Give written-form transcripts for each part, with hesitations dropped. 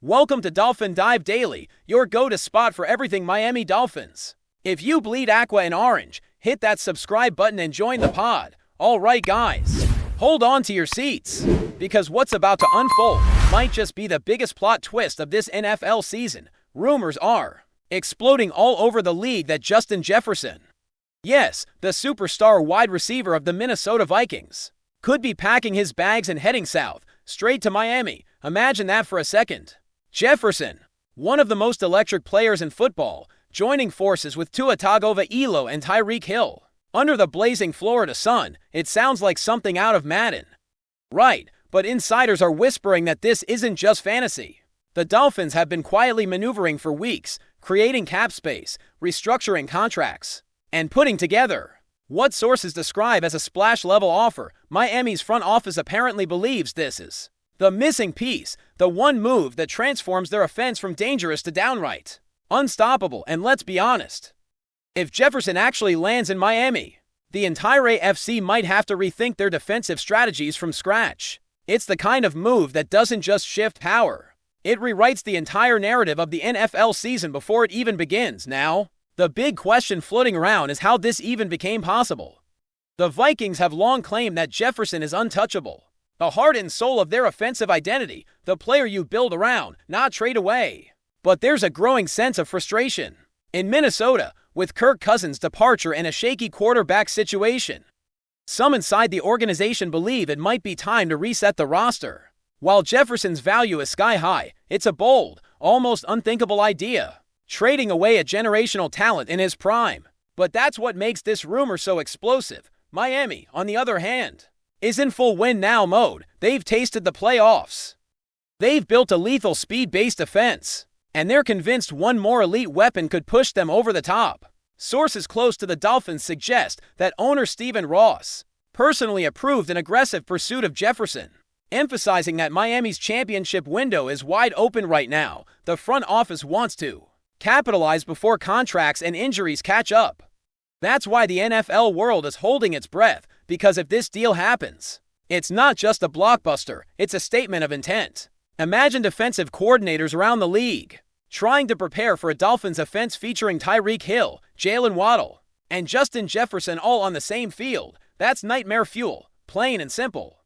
Welcome to Dolphin Dive Daily, your go-to spot for everything Miami Dolphins. If you bleed aqua and orange, hit that subscribe button and join the pod. All right, guys, hold on to your seats, because what's about to unfold might just be the biggest plot twist of this NFL season. Rumors are exploding all over the league that Justin Jefferson, yes, the superstar wide receiver of the Minnesota Vikings, could be packing his bags and heading south, straight to Miami. Imagine that for a second. Jefferson, one of the most electric players in football, joining forces with Tua Tagovailoa and Tyreek Hill. Under the blazing Florida sun, it sounds like something out of Madden. Right, but insiders are whispering that this isn't just fantasy. The Dolphins have been quietly maneuvering for weeks, creating cap space, restructuring contracts, and putting together what sources describe as a splash-level offer. Miami's front office apparently believes this is the missing piece, the one move that transforms their offense from dangerous to downright unstoppable. And let's be honest, if Jefferson actually lands in Miami, the entire AFC might have to rethink their defensive strategies from scratch. It's the kind of move that doesn't just shift power, it rewrites the entire narrative of the NFL season before it even begins. Now, the big question floating around is how this even became possible. The Vikings have long claimed that Jefferson is untouchable, the heart and soul of their offensive identity, the player you build around, not trade away. But there's a growing sense of frustration in Minnesota, with Kirk Cousins' departure and a shaky quarterback situation. Some inside the organization believe it might be time to reset the roster. While Jefferson's value is sky high, it's a bold, almost unthinkable idea, trading away a generational talent in his prime. But that's what makes this rumor so explosive. Miami, on the other hand, is in full win-now mode. They've tasted the playoffs. They've built a lethal speed-based offense, and they're convinced one more elite weapon could push them over the top. Sources close to the Dolphins suggest that owner Stephen Ross personally approved an aggressive pursuit of Jefferson, emphasizing that Miami's championship window is wide open right now. The front office wants to capitalize before contracts and injuries catch up. That's why the NFL world is holding its breath, because if this deal happens, it's not just a blockbuster, it's a statement of intent. Imagine defensive coordinators around the league trying to prepare for a Dolphins offense featuring Tyreek Hill, Jalen Waddle, and Justin Jefferson all on the same field. That's nightmare fuel, plain and simple.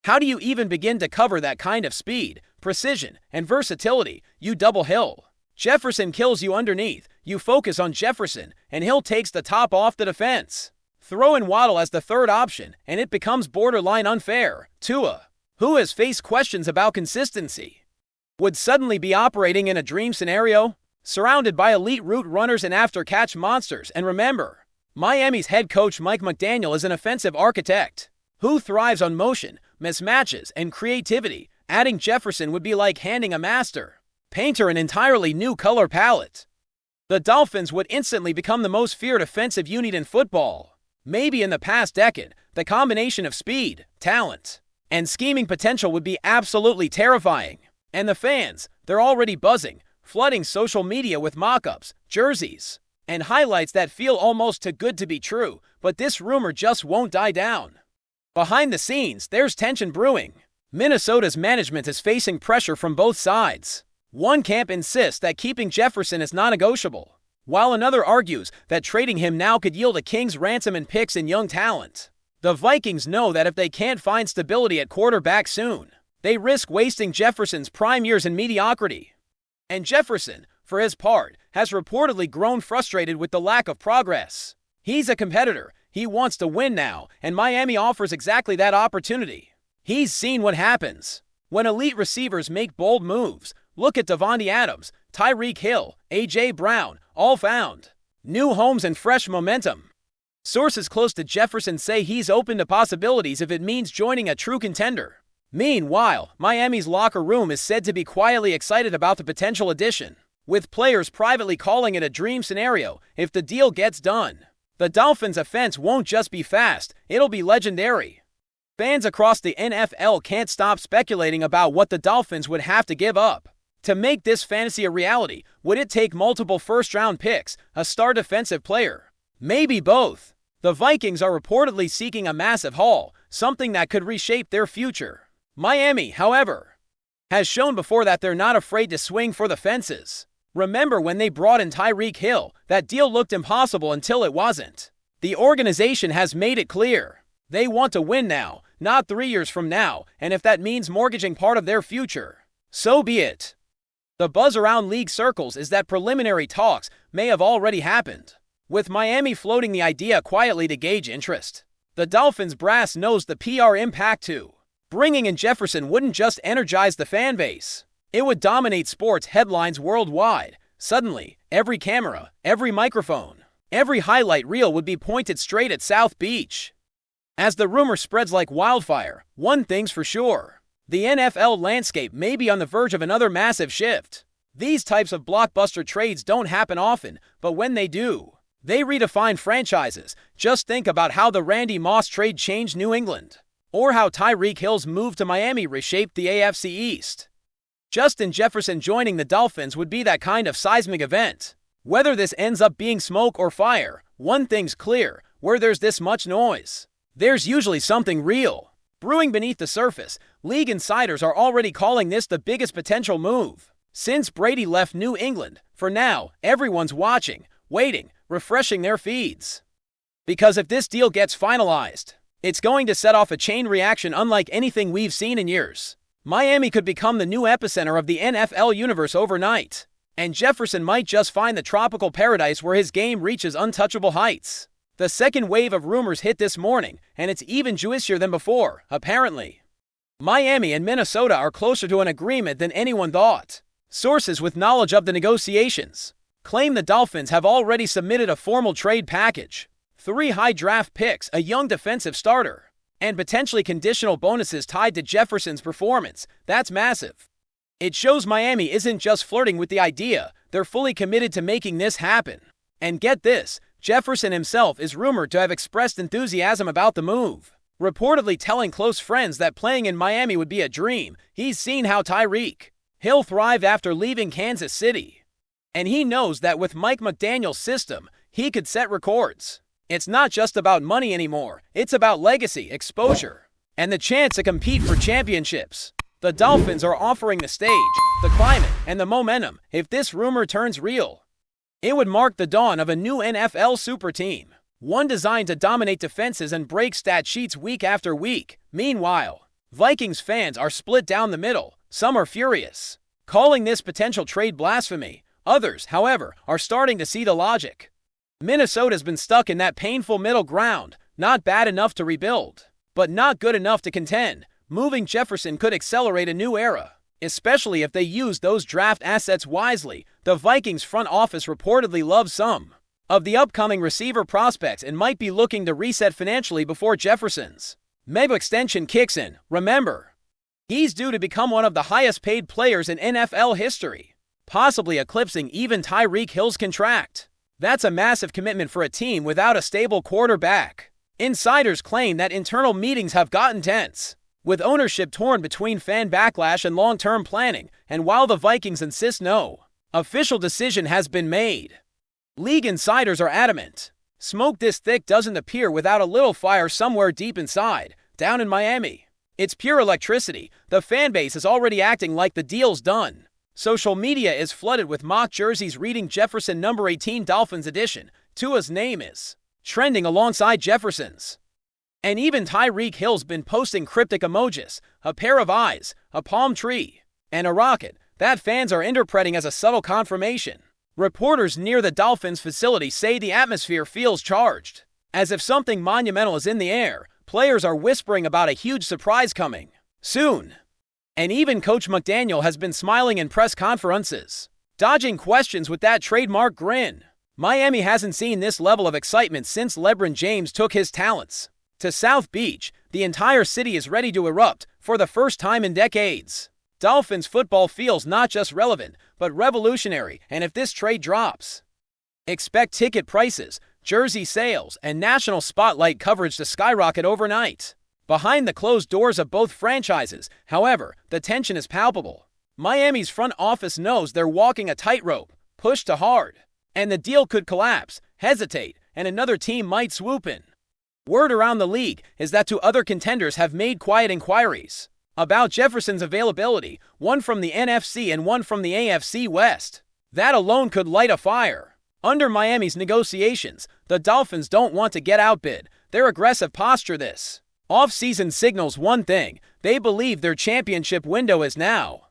How do you even begin to cover that kind of speed, precision, and versatility? You double Hill. Jefferson kills you underneath. You focus on Jefferson, and Hill takes the top off the defense. Throw in Waddle as the third option, and it becomes borderline unfair. Tua, who has faced questions about consistency, would suddenly be operating in a dream scenario, surrounded by elite route runners and after-catch monsters. And remember, Miami's head coach Mike McDaniel is an offensive architect who thrives on motion, mismatches, and creativity. Adding Jefferson would be like handing a master painter an entirely new color palette. The Dolphins would instantly become the most feared offensive unit in football. Maybe in the past decade, the combination of speed, talent, and scheming potential would be absolutely terrifying. And the fans, they're already buzzing, flooding social media with mock-ups, jerseys, and highlights that feel almost too good to be true. But this rumor just won't die down. Behind the scenes, there's tension brewing. Minnesota's management is facing pressure from both sides. One camp insists that keeping Jefferson is non-negotiable, while another argues that trading him now could yield a king's ransom in picks and young talent. The Vikings know that if they can't find stability at quarterback soon, they risk wasting Jefferson's prime years in mediocrity. And Jefferson, for his part, has reportedly grown frustrated with the lack of progress. He's a competitor. He wants to win now, and Miami offers exactly that opportunity. He's seen what happens when elite receivers make bold moves. Look at Davante Adams, Tyreek Hill, A.J. Brown, all found new homes and fresh momentum. Sources close to Jefferson say he's open to possibilities if it means joining a true contender. Meanwhile, Miami's locker room is said to be quietly excited about the potential addition, with players privately calling it a dream scenario if the deal gets done. The Dolphins' offense won't just be fast, it'll be legendary. Fans across the NFL can't stop speculating about what the Dolphins would have to give up to make this fantasy a reality. Would it take multiple first-round picks, a star defensive player? Maybe both. The Vikings are reportedly seeking a massive haul, something that could reshape their future. Miami, however, has shown before that they're not afraid to swing for the fences. Remember when they brought in Tyreek Hill, that deal looked impossible until it wasn't. The organization has made it clear. They want to win now, not 3 years from now, and if that means mortgaging part of their future, so be it. The buzz around league circles is that preliminary talks may have already happened, with Miami floating the idea quietly to gauge interest. The Dolphins brass knows the PR impact too. Bringing in Jefferson wouldn't just energize the fan base. It would dominate sports headlines worldwide. Suddenly, every camera, every microphone, every highlight reel would be pointed straight at South Beach. As the rumor spreads like wildfire, one thing's for sure. The NFL landscape may be on the verge of another massive shift. These types of blockbuster trades don't happen often, but when they do, they redefine franchises. Just think about how the Randy Moss trade changed New England, or how Tyreek Hill's move to Miami reshaped the AFC East. Justin Jefferson joining the Dolphins would be that kind of seismic event. Whether this ends up being smoke or fire, one thing's clear: where there's this much noise, there's usually something real brewing beneath the surface. League insiders are already calling this the biggest potential move since Brady left New England. For now, everyone's watching, waiting, refreshing their feeds. Because if this deal gets finalized, it's going to set off a chain reaction unlike anything we've seen in years. Miami could become the new epicenter of the NFL universe overnight, and Jefferson might just find the tropical paradise where his game reaches untouchable heights. The second wave of rumors hit this morning, and it's even juicier than before, apparently. Miami and Minnesota are closer to an agreement than anyone thought. Sources with knowledge of the negotiations claim the Dolphins have already submitted a formal trade package: 3 high draft picks, a young defensive starter, and potentially conditional bonuses tied to Jefferson's performance. That's massive. It shows Miami isn't just flirting with the idea, they're fully committed to making this happen. And get this, Jefferson himself is rumored to have expressed enthusiasm about the move, reportedly telling close friends that playing in Miami would be a dream. He's seen how Tyreek Hill thrived after leaving Kansas City, and he knows that with Mike McDaniel's system, he could set records. It's not just about money anymore, it's about legacy, exposure, and the chance to compete for championships. The Dolphins are offering the stage, the climate, and the momentum. If this rumor turns real, it would mark the dawn of a new NFL super team, one designed to dominate defenses and break stat sheets week after week. Meanwhile, Vikings fans are split down the middle. Some are furious, calling this potential trade blasphemy. Others, however, are starting to see the logic. Minnesota's been stuck in that painful middle ground, not bad enough to rebuild, but not good enough to contend. Moving Jefferson could accelerate a new era, especially if they use those draft assets wisely. The Vikings front office reportedly loves some of the upcoming receiver prospects and might be looking to reset financially before Jefferson's mega extension kicks in. Remember, he's due to become one of the highest paid players in NFL history, possibly eclipsing even Tyreek Hill's contract. That's a massive commitment for a team without a stable quarterback. Insiders claim that internal meetings have gotten tense, with ownership torn between fan backlash and long-term planning. And while the Vikings insist no official decision has been made, league insiders are adamant smoke this thick doesn't appear without a little fire somewhere deep inside. Down in Miami, it's pure electricity. The fan base is already acting like the deal's done. Social media is flooded with mock jerseys reading Jefferson number 18 Dolphins edition. Tua's name is trending alongside Jefferson's. And even Tyreek Hill's been posting cryptic emojis, a pair of eyes, a palm tree, and a rocket that fans are interpreting as a subtle confirmation. Reporters near the Dolphins facility say the atmosphere feels charged, as if something monumental is in the air. Players are whispering about a huge surprise coming soon. And even Coach McDaniel has been smiling in press conferences, dodging questions with that trademark grin. Miami hasn't seen this level of excitement since LeBron James took his talents to South Beach. The entire city is ready to erupt for the first time in decades. Dolphins football feels not just relevant, but revolutionary. And if this trade drops, expect ticket prices, jersey sales, and national spotlight coverage to skyrocket overnight. Behind the closed doors of both franchises, however, the tension is palpable. Miami's front office knows they're walking a tightrope, push to hard, and the deal could collapse, hesitate, and another team might swoop in. Word around the league is that 2 other contenders have made quiet inquiries. about Jefferson's availability, one from the NFC and one from the AFC West. That alone could light a fire. Under Miami's negotiations, the Dolphins don't want to get outbid. Their aggressive posture this off-season signals one thing: they believe their championship window is now.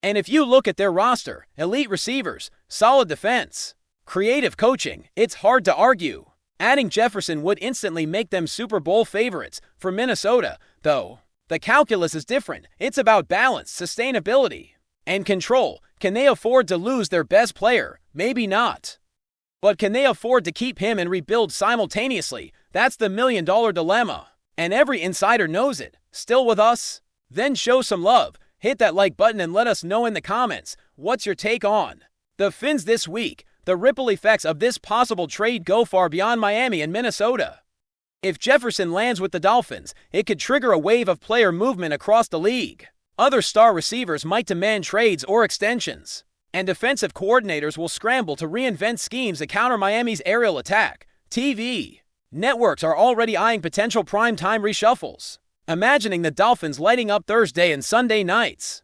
And if you look at their roster, elite receivers, solid defense, creative coaching, it's hard to argue. Adding Jefferson would instantly make them Super Bowl favorites. For Minnesota, though, the calculus is different. It's about balance, sustainability, and control. Can they afford to lose their best player? Maybe not. But can they afford to keep him and rebuild simultaneously? That's the million-dollar dilemma. And every insider knows it. Still with us? Then show some love. Hit that like button and let us know in the comments. What's your take on the Fins this week? The ripple effects of this possible trade go far beyond Miami and Minnesota. If Jefferson lands with the Dolphins, it could trigger a wave of player movement across the league. Other star receivers might demand trades or extensions, and defensive coordinators will scramble to reinvent schemes to counter Miami's aerial attack. TV networks are already eyeing potential primetime reshuffles, imagining the Dolphins lighting up Thursday and Sunday nights.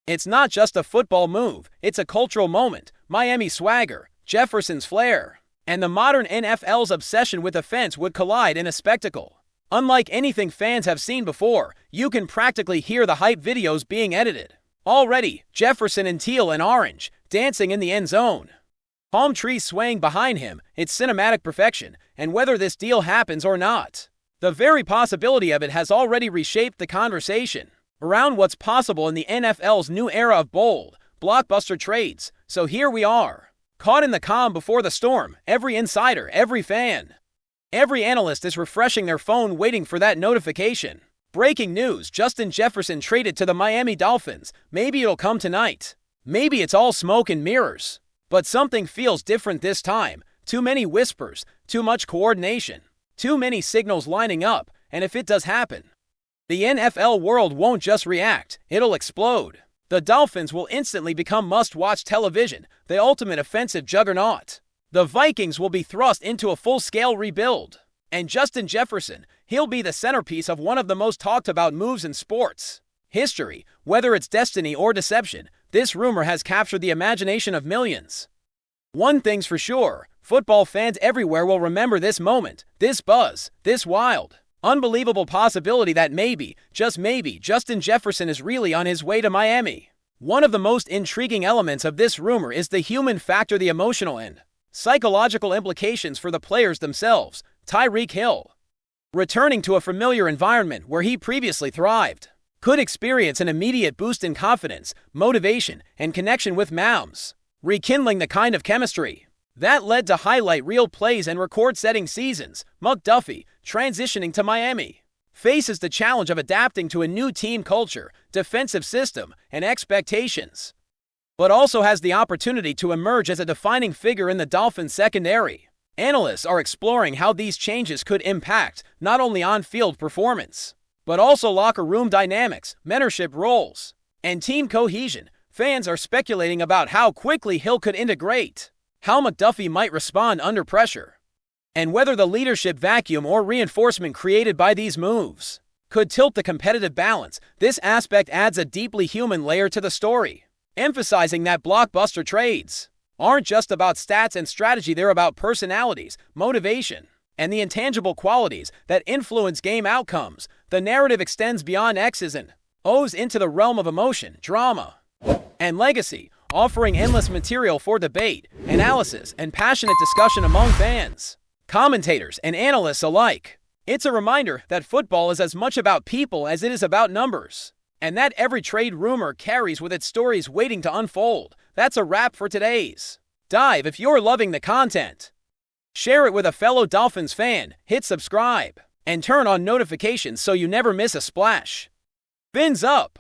It's not just a football move, it's a cultural moment. Miami's swagger, Jefferson's flair, and the modern NFL's obsession with offense would collide in a spectacle unlike anything fans have seen before. You can practically hear the hype videos being edited. Already, Jefferson in teal and orange, dancing in the end zone. Palm trees swaying behind him, it's cinematic perfection, and whether this deal happens or not, the very possibility of it has already reshaped the conversation around what's possible in the NFL's new era of bold, blockbuster trades. So here we are, caught in the calm before the storm. Every insider, every fan, every analyst is refreshing their phone waiting for that notification. Breaking news: Justin Jefferson traded to the Miami Dolphins. Maybe it'll come tonight. Maybe it's all smoke and mirrors. But something feels different this time. Too many whispers, too much coordination, too many signals lining up, and if it does happen, the NFL world won't just react, it'll explode. The Dolphins will instantly become must-watch television, the ultimate offensive juggernaut. The Vikings will be thrust into a full-scale rebuild. And Justin Jefferson, he'll be the centerpiece of one of the most talked-about moves in sports history. Whether it's destiny or deception, this rumor has captured the imagination of millions. One thing's for sure, football fans everywhere will remember this moment, this buzz, this wild, unbelievable possibility that maybe, just maybe, Justin Jefferson is really on his way to Miami. One of the most intriguing elements of this rumor is the human factor, the emotional and psychological implications for the players themselves. Tyreek Hill, returning to a familiar environment where he previously thrived, could experience an immediate boost in confidence, motivation, and connection with Moms, rekindling the kind of chemistry that led to highlight reel plays and record-setting seasons. McDuffie, transitioning to Miami, faces the challenge of adapting to a new team culture, defensive system, and expectations, but also has the opportunity to emerge as a defining figure in the Dolphins' secondary. Analysts are exploring how these changes could impact not only on-field performance, but also locker room dynamics, mentorship roles, and team cohesion. Fans are speculating about how quickly Hill could integrate, how McDuffie might respond under pressure, and whether the leadership vacuum or reinforcement created by these moves could tilt the competitive balance. This aspect adds a deeply human layer to the story, emphasizing that blockbuster trades aren't just about stats and strategy, they're about personalities, motivation, and the intangible qualities that influence game outcomes. The narrative extends beyond X's and O's into the realm of emotion, drama, and legacy, offering endless material for debate, analysis, and passionate discussion among fans, commentators, and analysts alike. It's a reminder that football is as much about people as it is about numbers, and that every trade rumor carries with it stories waiting to unfold. That's a wrap for today's dive. If you're loving the content, share it with a fellow Dolphins fan, hit subscribe, and turn on notifications so you never miss a splash. Fins up!